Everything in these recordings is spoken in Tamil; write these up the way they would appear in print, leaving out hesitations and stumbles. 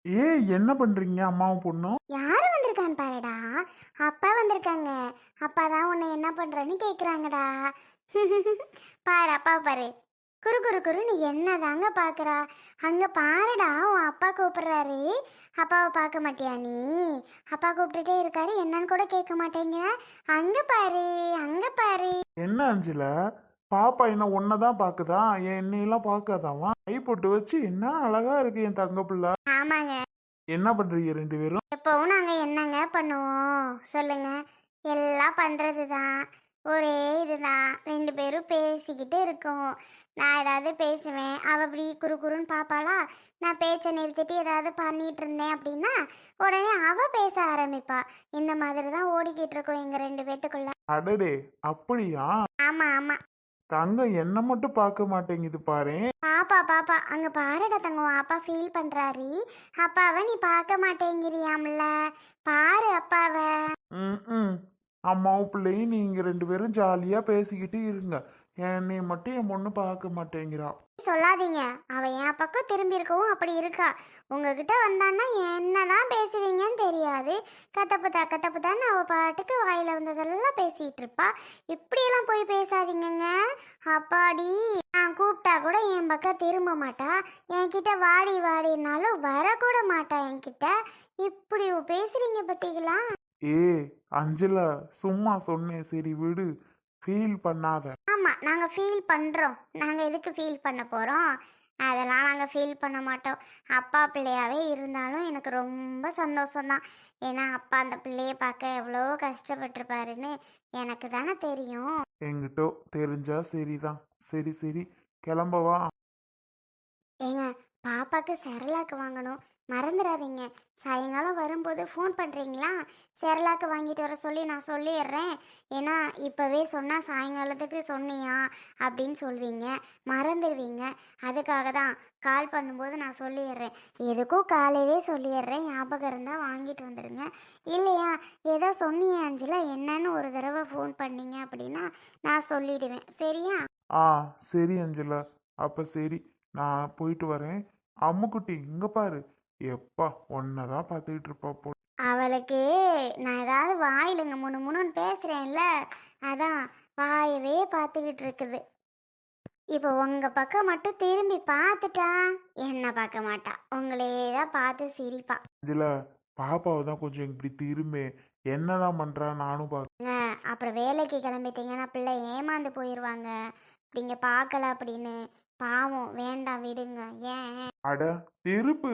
என்ன பண்றீங்க அம்மாவும் பொண்ணும்? யாரு வந்திருக்கான்னு பாருடா. அப்பா வந்திருக்காங்க. அப்பா தான் உன்னை என்ன பண்றன்னு கேக்குறாங்கடா. பாரு அப்பா பாரு. குறு குறு குருன்னு என்னதாங்க பாக்குறா. அங்க பாருடா, உன் அப்பா கூப்பிடுறாரு. அப்பாவை பார்க்க மாட்டியா நீ? அப்பா கூப்பிட்டுட்டே இருக்காரு, என்னன்னு கூட கேட்க மாட்டேங்க. அங்க பாரு, அங்க பாரு. என்ன அஞ்சல, பாப்பா என்ன ஒன்னதான் பாக்குதா? என் என்னையெல்லாம் பார்க்காதாமா? கை போட்டு வச்சு என்ன அழகா இருக்கு என் தங்க பிள்ளை. ஆமாங்க. என்ன பண்றீங்க ரெண்டு பேரும்? எப்பவும் நாங்க என்னங்க பண்ணுவோம் சொல்லுங்க. எல்லாம் பண்றது தான். ஒரே இதுதான், ரெண்டு பேரும் பேசிக்கிட்டு இருக்கோம். நான் ஏதாவது பேசுவேன், அவ அப்படி குறு குறுன்னு பாப்பாளா. நான் பேச்சை நிறுத்திட்டு ஏதாவது பண்ணிட்டு இருந்தேன் அப்படின்னா உடனே அவ பேச ஆரம்பிப்பா. இந்த மாதிரி தான் ஓடிக்கிட்டு இருக்கோம் எங்க ரெண்டு பேத்துக்குள்ள. அடடே, அப்படியா? ஆமா ஆமா. தங்கம் என்ன மட்டும் பார்க்க மாட்டேங்குது பாரு. பாப்பா பாப்பா அங்க பாருடா தங்கம், அப்பா ஃபீல் பண்றாரு. அப்பாவை நீ பார்க்க மாட்டேங்கிறியாம்ல. பாரு அப்பாவை. ம் அம்மாவும் பிள்ளையும் நீங்க ரெண்டு பேரும் ஜாலியா பேசிக்கிட்டு இருங்க. என்னை மட்டும் என் பொண்ணு பார்க்க மாட்டேங்கிறா. சொல்லாதீங்க. அவ என் பக்கம் திரும்பி இருக்கவும் அப்படி இருக்கா. உங்ககிட்ட வந்தான்னா என்னதான் பேசுவீங்கன்னு தெரியாது. கத்தப்புத்தா கத்தப்புத்தான்னு அவ பாட்டுக்கு வாயில வந்ததெல்லாம் பேசிட்டு இருப்பா. இப்படியெல்லாம் போய் பேசாதீங்கங்க. அப்பாடி, நான் கூப்பிட்டா கூட என் பக்கம் திரும்ப மாட்டா. என்கிட்ட வாடி வாடினாலும் வரக்கூட மாட்டா என்கிட்ட. இப்படி பேசுறீங்க பத்தீங்களா? ஏ அஞ்சலா, சும்மா சொன்னேன், சரி விடு, ஃபீல் பண்ணாத. ஆமா, நாங்க ஃபீல் பண்றோம். நாங்க எதுக்கு ஃபீல் பண்ண போறோம்? அதெல்லாம் நாங்க ஃபீல் பண்ண மாட்டோம். அப்பா பிள்ளையாவே இருந்தாலும் எனக்கு ரொம்ப சந்தோஷம்தான். ஏன்னா அப்பா அந்த பிள்ளைய பார்க்க எவ்வளோ கஷ்டப்பட்டிருப்பாருன்னு எனக்கு தானே தெரியும். என்கிட்ட தெரிஞ்சா சரிதான். சரி சரி, கிளம்பவா? ஏங்க, பாப்பாக்கு செரலாக்கு வாங்கணும், மறந்துடாதீங்க. சாயங்காலம் வரும்போது ஃபோன் பண்ணுறீங்களா? செரலாக்கு வாங்கிட்டு வர சொல்லி நான் சொல்லிடுறேன். ஏன்னா இப்போவே சொன்னால் சாயங்காலத்துக்கு சொன்னியா அப்படின்னு சொல்வீங்க, மறந்துடுவீங்க. அதுக்காக தான் கால் பண்ணும்போது நான் சொல்லிடுறேன். எதுக்கும் காலையிலே சொல்லிடுறேன், ஞாபகம் இருந்தால் வாங்கிட்டு வந்துடுங்க. இல்லையா, ஏதோ சொன்னியே அஞ்சலா என்னன்னு ஒரு தடவை ஃபோன் பண்ணீங்க அப்படின்னா நான் சொல்லிடுவேன். சரியா? ஆ சரி அஞ்சலா, அப்ப சரி, நான் போயிட்டு வரேன். அம்முக்குட்டி இங்க பாரு, எப்பா ஒன்னதான் பார்த்துக்கிட்டு இருப்பா போ. அவளுக்கு நான் ஏதாவது வாயிலுங்க முணு முணுன்னு பேசுகிறேன்ல, அதான் வாயவே பார்த்துக்கிட்டு இருக்குது. இப்போ உங்கள் பக்கம் மட்டும் திரும்பி பார்த்துட்டா என்ன பார்க்க மாட்டா, உங்களே தான் பார்த்து சிரிப்பா. அஞ்சலா, பாப்பாவை தான் கொஞ்சம் இப்படி திரும்ப என்னதான் பண்றா நானும் பார்க்க. ஏங்க, அப்புறம் வேலைக்கு கிளம்பிட்டீங்கன்னா பிள்ளை ஏமாந்து போயிடுவாங்க. அப்படிங்க பார்க்கல அப்படின்னு. பாவம், வேண்டாம் விடுங்க. ஏன்? அட திருப்பு.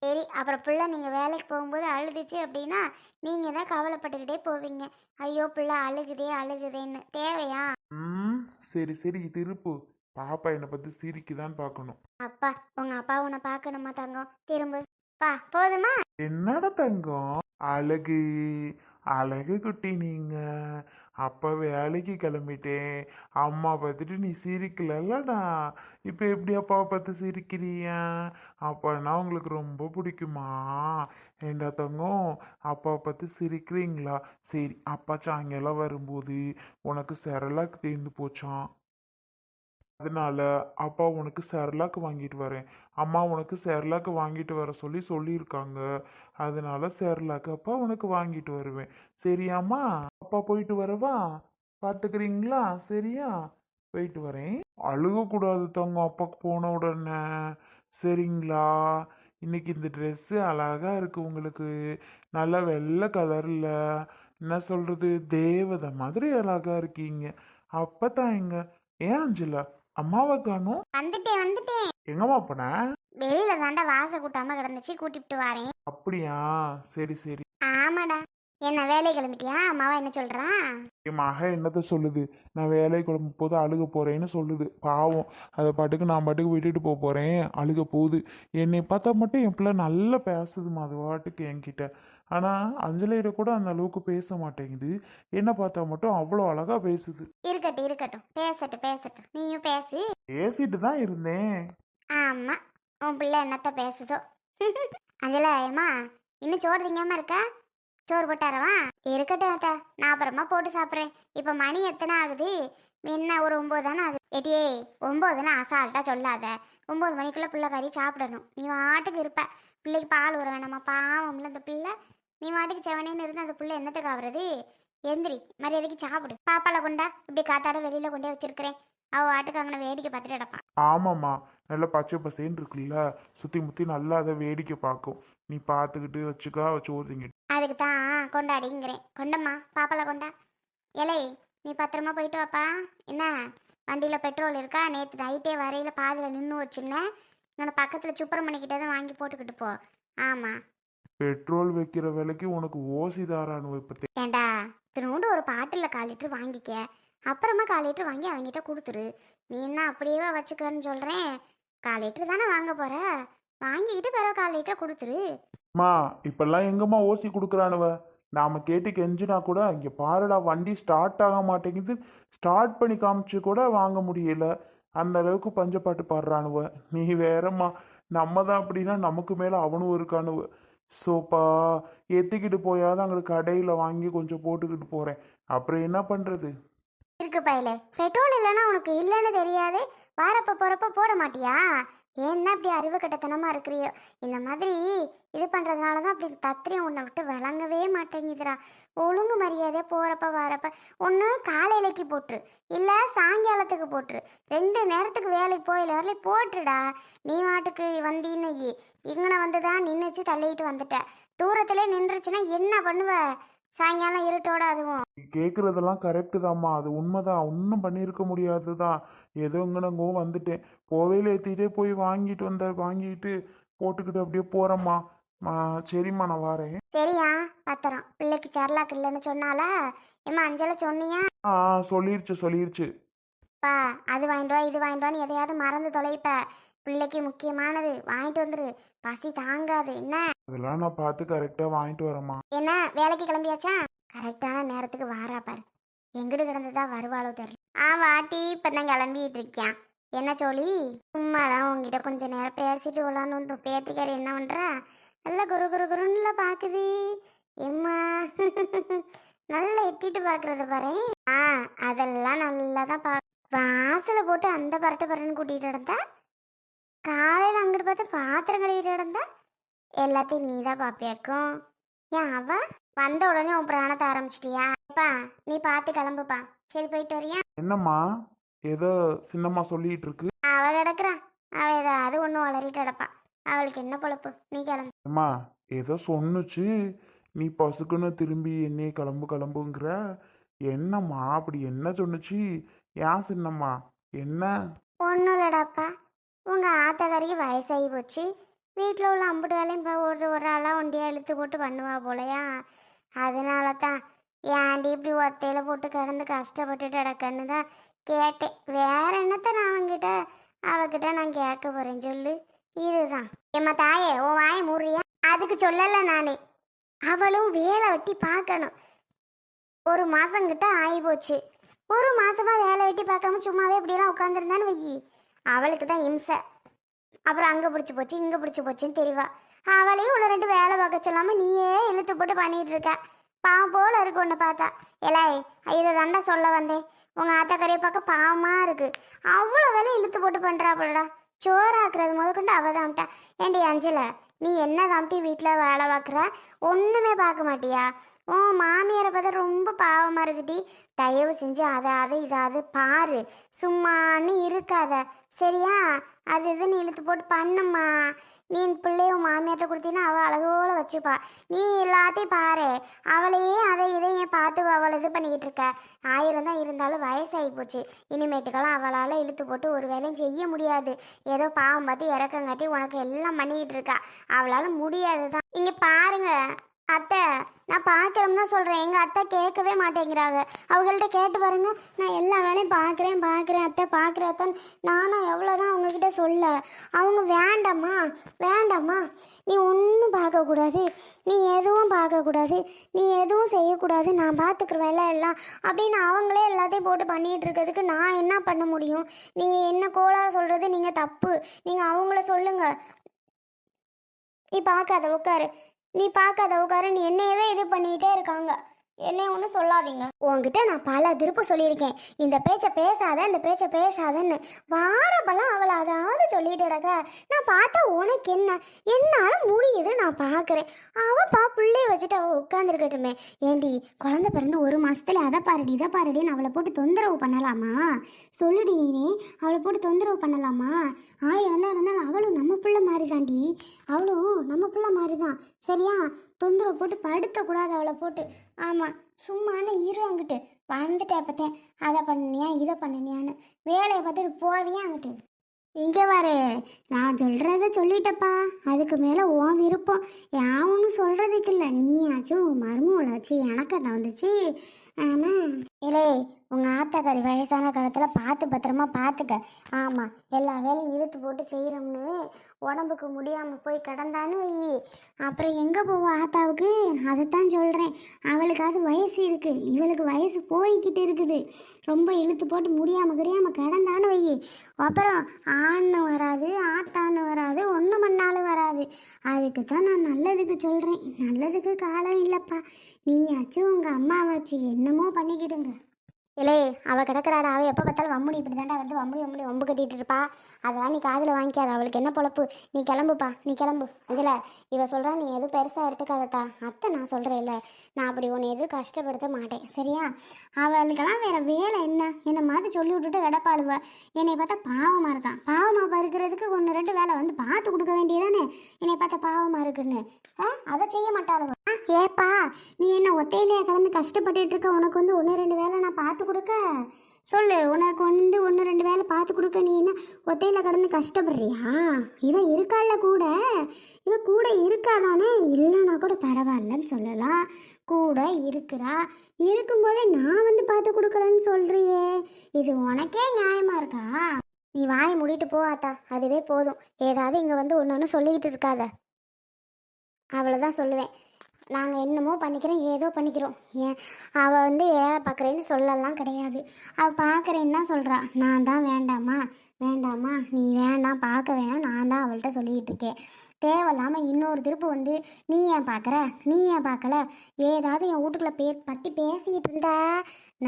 சரி, அப்புறம் பிள்ளை நீங்கள் வேலைக்கு போகும்போது அழுதுச்சு அப்படின்னா நீங்கள் தான் கவலைப்பட்டுக்கிட்டே போவீங்க. ஐயோ பிள்ளை அழுகுதே அழுகுதேன்னு. தேவையா? ம் சரி சரி திருப்பு. பாப்பா என்னை பத்தி சிரிக்குதான்னு பார்க்கணும். அப்பா, உங்கள் அப்பா உன்னை பார்க்கணுமா தங்கம்? திரும்ப பா, போதுமா? என்னடா தங்கம், அழகு அழகு குட்டி நீங்க. அப்ப வேலைக்கு கிளம்பிட்டேன், அம்மா பார்த்துட்டு நீ சிரிக்கலல்லடா. இப்ப எப்படி அப்பாவை பார்த்து சிரிக்கிறிய? அப்பன்னா உங்களுக்கு ரொம்ப பிடிக்குமா? ஏண்டா தங்கம், அப்பாவை பார்த்து சிரிக்கிறீங்களா? சரி, அப்பா சாயங்காலம் வரும்போது உனக்கு செரலாக்கு தீர்ந்து போச்சான், அதனால அப்பா உனக்கு செர்லாக் வாங்கிட்டு வரேன். அம்மா உனக்கு செர்லாக் வாங்கிட்டு வர சொல்லி சொல்லியிருக்காங்க. அதனால செர்லாக் அப்பா உனக்கு வாங்கிட்டு வருவேன். சரியாம்மா? அப்பா போயிட்டு வரவா? பார்த்துக்கிறீங்களா? சரியா? போயிட்டு வரேன். அழுகக்கூடாது தங்கம் அப்பாக்கு போன உடனே. சரிங்களா? இன்னைக்கு இந்த ட்ரெஸ்ஸு அழகா இருக்கு உங்களுக்கு. நல்லா வெள்ளை கலர்ல, என்ன சொல்றது, தேவதை மாதிரி அழகா இருக்கீங்க. அப்பதான் எங்க, ஏன் அஞ்சலா அம்மாவை காணோம்? வந்துட்டேன் வந்துட்டேன். எங்கம்மா போன? வெளியில தாண்டா வாச கூட்டாம கிடந்துச்சு, கூட்டிட்டு வரேன். அப்படியா? சரி சரி. ஆமாடா. என்ன வேலை கிளம்பிட்டியா? அம்மாவா என்ன சொல்றான்? என் மக என்னத்த சொல்லுது, நான் வேலை குழம்பு போது அழுக போறேன்னு சொல்லுது. பாவம், அதை பாட்டுக்கு நான் பாட்டுக்கு விட்டுட்டு போக போறேன், அழுக போகுது. என்னை பார்த்தா மட்டும் என் பிள்ளை நல்லா பேசுதுமா அது பாட்டுக்கு என்கிட்ட. ஆனா அஞ்சலியிட கூட அந்த அளவுக்கு பேச மாட்டேங்குது. என்ன பார்த்தா மட்டும் அவ்வளோ அழகா பேசுது. இருக்கட்டும் இருக்கட்டும், பேசட்டும் பேசட்டும், நீயும் பேசு. பேசிட்டு தான் இருந்தேன். ஆமா, உன் பிள்ளை என்னத்த பேசுதோ. அஞ்சலா ஏமா, இன்னும் சோறு திங்காம இருக்கா? சோறு போட்டாரவா? இருக்கட்டும் அத்தா, நான் அப்புறமா போட்டு சாப்பிட்றேன். இப்போ மணி எத்தனை ஆகுது? என்ன ஒரு 9 தானே அது ஏட்டியே 9ன்னு அசால்ட்டாக சொல்லாத. 9 மணிக்குள்ளே பிள்ளை கறி சாப்பிடணும். நீ வாட்டுக்கு இருப்ப. பிள்ளைக்கு பால் ஊற வேணாமா? பாவம்ல அந்த பிள்ளை. நீ வாட்டுக்கு செவனேன்னு இருந்து அந்த பிள்ளை என்னத்துக்கு ஆகுறது? எந்திரி மரியாதைக்கு சாப்பிடு. பாப்பால கொண்டா இப்படி காத்தாட வெளியில் கொண்டே வச்சிருக்கிறேன். அவள் வாட்டுக்கு அங்கே வேடிக்கை பார்த்துட்டு கிடப்பான். ஆமாம்மா, நல்லா பச்சை பசேன்னு இருக்குல்ல, சுற்றி முற்றி நல்லா அதை வேடிக்கை பார்க்கும். நீ பார்த்துக்கிட்டு வச்சுக்கா சோறு திங்கிட்டு. அதுக்கு தான் கொண்டாடிங்கிறேன். கொண்டம்மா பாப்பால கொண்டா. இலை நீ பத்திரமா போயிட்டு வாப்பா. என்ன வண்டியில் பெட்ரோல் இருக்கா? நேற்று நைட்டே வரையில் பாதியில் நின்று வச்சுருந்தேன். என்னோட பக்கத்தில் சுப்பிரமணிக்கிட்ட தான் வாங்கி போட்டுக்கிட்டு போ. ஆமாம். பெட்ரோல் வைக்கிற விலைக்கு உனக்கு ஓசி தாரானு இப்போ. ஏண்டா திரும்ப ஒரு பாட்டில் 1/4 லிட்டர் வாங்கிக்க. அப்புறமா 1/4 லிட்டர் வாங்கி அவங்ககிட்ட கொடுத்துரு. நீ என்ன அப்படியே வச்சுக்கன்னு சொல்கிறேன். 1/4 லிட்டர் தானே வாங்க போகிற. வாங்கிக்கிட்டு பிறகு 1/4 லிட்டர் கொடுத்துரு. அம்மா இப்பெல்லாம் எங்கம்மா ஓசி கொடுக்குறானுவ? நாம கேட்டு கெஞ்சினா கூட இங்கே பாருடா வண்டி ஸ்டார்ட் ஆக மாட்டேங்குது, ஸ்டார்ட் பண்ணி காமிச்சு கூட வாங்க முடியல. அந்த அளவுக்கு பஞ்சப்பாட்டு பாடுறானுவ. நீ வேறம்மா, நம்ம தான் அப்படின்னா நமக்கு மேலே அவனும் இருக்கானுவ. சோப்பா ஏற்றிக்கிட்டு போயாவது அங்கே கடையில் வாங்கி கொஞ்சம் போட்டுக்கிட்டு போகிறேன். அப்புறம் என்ன பண்ணுறது? இருக்கு பயலே, பெட்ரோல் இல்லைன்னா உனக்கு இல்லைன்னு தெரியாது. வாரப்ப போகிறப்ப போட மாட்டியா? ஏன்னா இப்படி அறிவு கட்டத்தனமாக இருக்கிறியோ? இந்த மாதிரி இது பண்ணுறதுனால தான் அப்படி தத்திரியம் உன்னை விட்டு விளங்கவே மாட்டேங்குதுடா. ஒழுங்கு மரியாதையாக போகிறப்ப வரப்ப ஒன்று காலையிலைக்கு போட்டுரு, இல்லை சாயங்காலத்துக்கு போட்டுரு. 2 நேரத்துக்கு வேலைக்கு போயில வரலையும் போட்டுருடா. நீ வாட்டுக்கு வந்தீன்னு இங்கன வந்து தான் நின்றுச்சு தள்ளிட்டு வந்துட்ட. தூரத்தில் நின்றுச்சுன்னா என்ன பண்ணுவ? சாயங்காலம் இருட்டோட அதுவும். கேட்குறதெல்லாம் கரெக்டு தாம்மா, அது உண்மைதான். ஒன்றும் பண்ணியிருக்க முடியாது தான். ஏதோ இங்கனங்கோ வந்துட்டேன். போவையில் ஏற்றிக்கிட்டே போய் வாங்கிட்டு போட்டுக்கிட்டு அப்படியே போகிறேம்மா. சரிம்மா நான் வரேன். சரியா பத்திரம். பிள்ளைக்கு சரலாக்கு இல்லைன்னு சொன்னாலா? ஏம்மா அஞ்சலை சொன்னியா? ஆ சொல்லிருச்சு. பா அது வாங்கிட்டு வா இது வாங்கிட்டு வான்னு எதையாவது மறந்து தொலைப்ப. பிள்ளைக்கு முக்கியமானது வாங்கிட்டு வந்துரு. பசி தாங்காது என்ன? அதெல்லாம் நான் பார்த்து கரெக்டாக வாங்கிட்டு வரேம்மா. என்ன வேலைக்கு கிளம்பியாச்சா? கரெக்டான நேரத்துக்கு வாரா பாரு. எங்கிட்டு கிடந்ததா வருவாளோ தெரியல. வாட்டி இப்போ தான் கிளம்பிட்டு இருக்கேன். என்ன சொல்லி சும்மாதான் உங்ககிட்ட கொஞ்ச நேரம் பேசிட்டு விளான்னு வந்து பேத்திக்காரி என்ன பண்ணுறா? நல்லா குருன்னுல பார்க்குது. எம்மா நல்லா எட்டிட்டு பார்க்குறத பாரு. அதெல்லாம் நல்லா தான் வாசலை போட்டு அந்த பரட்டுன்னு கூட்டிகிட்டு நடந்தா. காலையில் அங்கிட்டு பார்த்து பாத்திரம் கழுவிட்டு கிடந்தா. எல்லாத்தையும் நீ தான் பாப்பியாக்கும். ஏன் அவ வந்த உடனே உன் பிராணத்தை ஆரம்பிச்சிட்டியாப்பா? நீ பார்த்து கிளம்புப்பா. சரி போயிட்டு வரியா? என்னம்மா ஏதோ சின்னம்மா சொல்லிட்டு இருக்கு? அவ கிடக்குறான். அவ ஏதாவது ஒன்று வளரிட்டு கிடப்பா. அவளுக்கு என்ன பொழப்பு? நீ கிளம்பு. அம்மா ஏதோ சொன்னுச்சு, நீ பசுக்குன்னு திரும்பி என்னையே கிளம்புங்கிற. என்னம்மா அப்படி என்ன சொன்னுச்சு? ஏன் சின்னம்மா என்ன? ஒன்றும் இல்லடாப்பா, உங்கள் ஆத்தக்காரிக்கு வயசாகி போச்சு. வீட்டில் உள்ள அம்புட்டு வேலையும் இப்போ ஒரு ஆளாக ஒண்டியாக இழுத்து போட்டு பண்ணுவா போலையா? அதனால தான் ஏன்டி இப்படி ஒத்தையில் போட்டு கிடந்து கஷ்டப்பட்டுட்டு கிடக்கன்னு தான் கேட்டேன். வேற என்னத்த நான் அவகிட்ட நான் கேட்க போகிறேன் சொல்லு. இதுதான் எம்மா தாயே உன் வாயை மூறியா? அதுக்கு சொல்லலை நான். அவளும் வேலை வெட்டி பார்க்கணும். 1 மாதங்கிட்ட ஆகி போச்சு. 1 மாதமாக வேலை வெட்டி பார்க்காம சும்மாவே இப்படியெல்லாம் உட்காந்துருந்தான்னு வையி. அவளுக்கு தான் இம்சை. அப்புறம் அங்கே பிடிச்சி போச்சு இங்கே பிடிச்சி போச்சுன்னு தெரியவா. அவளையும் 1-2 வேலை பார்க்க சொல்லாமல் நீயே இழுத்து போட்டு பண்ணிகிட்டு இருக்க. பாவம் போல இருக்கு ஒன்று பார்த்தா. எலாய் இதை தாண்டா சொல்ல வந்தேன். உங்கள் ஆத்தக்கரையை பார்க்க பாவமாக இருக்குது. அவ்வளோ வேலை இழுத்து போட்டு பண்ணுறாப்படா. சோறாக்குறது முதற்கொண்டு அவள் தான்ட்டா. ஏண்டி அஞ்சலை, நீ என்ன தாம்ட்டி வீட்டில் வேலை பார்க்குற? ஒன்றுமே பார்க்க மாட்டியா? மாமியாரை பார்த்தா ரொம்ப பாவமாக இருக்குடி. தயவு செஞ்சு அதை இதாவது பாரு. சும்மான்னு இருக்காத சரியா? அது இதுன்னு இழுத்து போட்டு பண்ணும்மா. நீ பிள்ளைய மாமியார்ட்ட கொடுத்தீங்கன்னா அவள் அழகோல வச்சுப்பா. நீ எல்லாத்தையும் பாரு. அவளையே அதை இதையும் பார்த்து அவளை இது பண்ணிக்கிட்டு இருக்க. 1000 தான் இருந்தாலும் வயசாகி போச்சு. இனிமேட்டுக்கெல்லாம் அவளால் இழுத்து போட்டு ஒரு வேலையும் செய்ய முடியாது. ஏதோ பாவம் பார்த்து இறக்கங்காட்டி உனக்கு எல்லாம் பண்ணிக்கிட்டு இருக்கா. அவளால் முடியாது தான். இங்கே பாருங்க அத்தை, நான் பார்க்குறோம் தான் சொல்கிறேன். எங்கள் அத்தை கேட்கவே மாட்டேங்கிறாங்க. அவங்கள்ட்ட கேட்டு பாருங்க. நான் எல்லா வேலையும் பார்க்குறேன் அத்தை பார்க்குறேன் அத்தைன்னு நானும் எவ்வளோதான் அவங்கக்கிட்ட சொல்ல. அவங்க வேண்டாம்மா நீ ஒன்றும் பார்க்கக்கூடாது, நீ எதுவும் பார்க்கக்கூடாது, நீ எதுவும் செய்யக்கூடாது, நான் பார்த்துக்குருவேன் எல்லாம் அப்படின்னு அவங்களே எல்லாத்தையும் போட்டு பண்ணிகிட்டு இருக்கிறதுக்கு நான் என்ன பண்ண முடியும்? நீங்கள் என்ன கோளாறு சொல்கிறது நீங்கள் தப்பு. நீங்கள் அவங்கள சொல்லுங்கள். நீ பார்க்காத உட்காரு, நீ என்னையவே இது பண்ணிகிட்டே இருக்காங்க. என்னை ஒன்றும் சொல்லாதீங்க. உன்கிட்ட நான் பல திருப்பு சொல்லியிருக்கேன், இந்த பேச்சை பேசாத, இந்த பேச்சை பேசாதன்னு. வாரப்பெல்லாம் அவளை அதாவது சொல்லிட்டு கிடக்க. நான் பார்த்தா உனக்கு என்ன, என்னால் முடியுது, நான் பார்க்குறேன். அவப்பா பிள்ளைய வச்சுட்டு அவள் உட்காந்துருக்கட்டுமே. ஏண்டி, குழந்தை பிறந்து 1 மாசத்துல அதை பாருடி இதை பாருடின்னு அவளை போட்டு தொந்தரவு பண்ணலாமா? சொல்லுடி நீனே, அவளை போட்டு தொந்தரவு பண்ணலாமா? என்ன இருந்தாலும் அவளும் நம்ம பிள்ளை மாதிரி தாண்டி, அவளும் நம்ம பிள்ளை மாதிரி தான். சரியா? தொந்தரவு போட்டு படுத்தக்கூடாது அவளை போட்டு. ஆமாம், சும்மான இரு அங்கிட்டு. வந்துட்டேன் பார்த்தேன், அதை பண்ணினியா இதை பண்ணினியான்னு வேலையை பார்த்துட்டு போவியா அங்கிட்டு. இங்கே பாரு, நான் சொல்கிறத சொல்லிட்டப்பா, அதுக்கு மேலே உன் விருப்பம். யான் ஒன்றும் சொல்கிறதுக்கு இல்லை. நீயாச்சும் மருமூளாச்சு எனக்கு என்ன வந்துச்சு. ஆமாம் இல்லை, உங்கள் ஆத்தாக்காரி வயசான காலத்தில் பார்த்து பத்திரமா பார்த்துக்க. ஆமாம், எல்லா வேலையும் இழுத்து போட்டு செய்கிறோம்னு உடம்புக்கு முடியாமல் போய் கிடந்தான்னு வை, அப்புறம் எங்கே போவோம் ஆத்தாவுக்கு? அதைத்தான் சொல்கிறேன். அவளுக்காவது வயசு இருக்குது, இவளுக்கு வயசு போய்கிட்டு இருக்குது. ரொம்ப இழுத்து போட்டு முடியாமல் கிடந்தான்னு வை, அப்புறம் ஆன்னு வராது, ஆத்தான்னு வராது, ஒன்று மண்ணாலும் வராது. அதுக்கு தான் நான் நல்லதுக்கு சொல்கிறேன். நல்லதுக்கு காலம் இல்லைப்பா. நீயாச்சும் உங்கள் அம்மாவாச்சு என்னமோ பண்ணிக்கிடுங்க. இல்லை, அவள் கிடக்கிறாடா, அவள் எப்போ பார்த்தாலும் வம்புனி இப்படி தாண்டா வந்து வம்பு கட்டிகிட்டு இருப்பா. அதெல்லாம் நீ காதில் வாங்கிக்காத, அவளுக்கு என்ன பொழப்பு. நீ கிளம்புப்பா, நீ கிளம்பு. அஞ்சல, இவ சொல்கிறா, நீ எதுவும் பெருசாக எடுத்துக்காதத்தா. அத்தை நான் சொல்கிறேன்ல, நான் அப்படி உன்னை எதுவும் கஷ்டப்படுத்த மாட்டேன். சரியா? அவளுக்கெல்லாம் வேறு வேலை என்ன? என்னை மாதிரி சொல்லி விட்டுட்டு கிடப்பாளுவ. என்னை பார்த்தா பாவமாக இருக்கான். பாவமாக இருக்கிறதுக்கு 1-2 வேலை வந்து பார்த்து கொடுக்க வேண்டியதானே. என்னை பார்த்தா பாவமாக இருக்குன்னு அதை செய்ய மாட்டாளுவ. ஏப்பா, நீ என்ன ஒத்தையிலேயே கலந்து கஷ்டப்பட்டுட்டு இருக்க? உனக்கு வந்து 1-2 வேலை நான் பார்த்து கொடுக்க சொல்லு. உனக்கு வந்து 1-2 வேலை பார்த்து கொடுக்க நீ என்ன ஒத்தையில் கடந்து கஷ்டப்படுறியா? இவன் இருக்கால கூட, இவன் கூட இருக்காதானே? இல்லைன்னா கூட பரவாயில்லன்னு சொல்லலாம். கூட இருக்கிறா, இருக்கும்போதே நான் வந்து பார்த்து கொடுக்கலன்னு சொல்றியே, இது உனக்கே நியாயமா இருக்கா? நீ வாயை மூடிட்டு போவாத்தா, அதுவே போதும். ஏதாவது இங்கே வந்து ஒன்று சொல்லிக்கிட்டு இருக்காத. அவ்வளோதான் சொல்லுவேன். நாங்கள் என்னமோ பண்ணிக்கிறோம், ஏதோ பண்ணிக்கிறோம். ஏன் அவள் வந்து வேலை பார்க்குறேன்னு சொல்லலாம் கிடையாது. அவள் பார்க்குறேன்னு தான் சொல்கிறா. நான் தான் வேண்டாமா நீ வேண்டாம், பார்க்க வேணாம், நான் தான் அவள்கிட்ட சொல்லிகிட்டு இருக்கேன். தேவையில்லாமல் இன்னொரு திருப்பு வந்து நீ ஏன் பார்க்கல, ஏதாவது என் வீட்டுக்குள்ளே பற்றி பேசிக்கிட்டு இருந்தா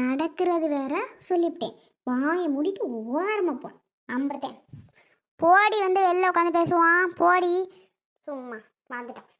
நடக்கிறது வேற. சொல்லிவிட்டேன், வாயை மூடிட்டு ஓரமாக போ. அம்புறத்தேன், போடி வந்து வெளில உட்காந்து பேசுவான். போடி, சும்மா வந்துட்டான்.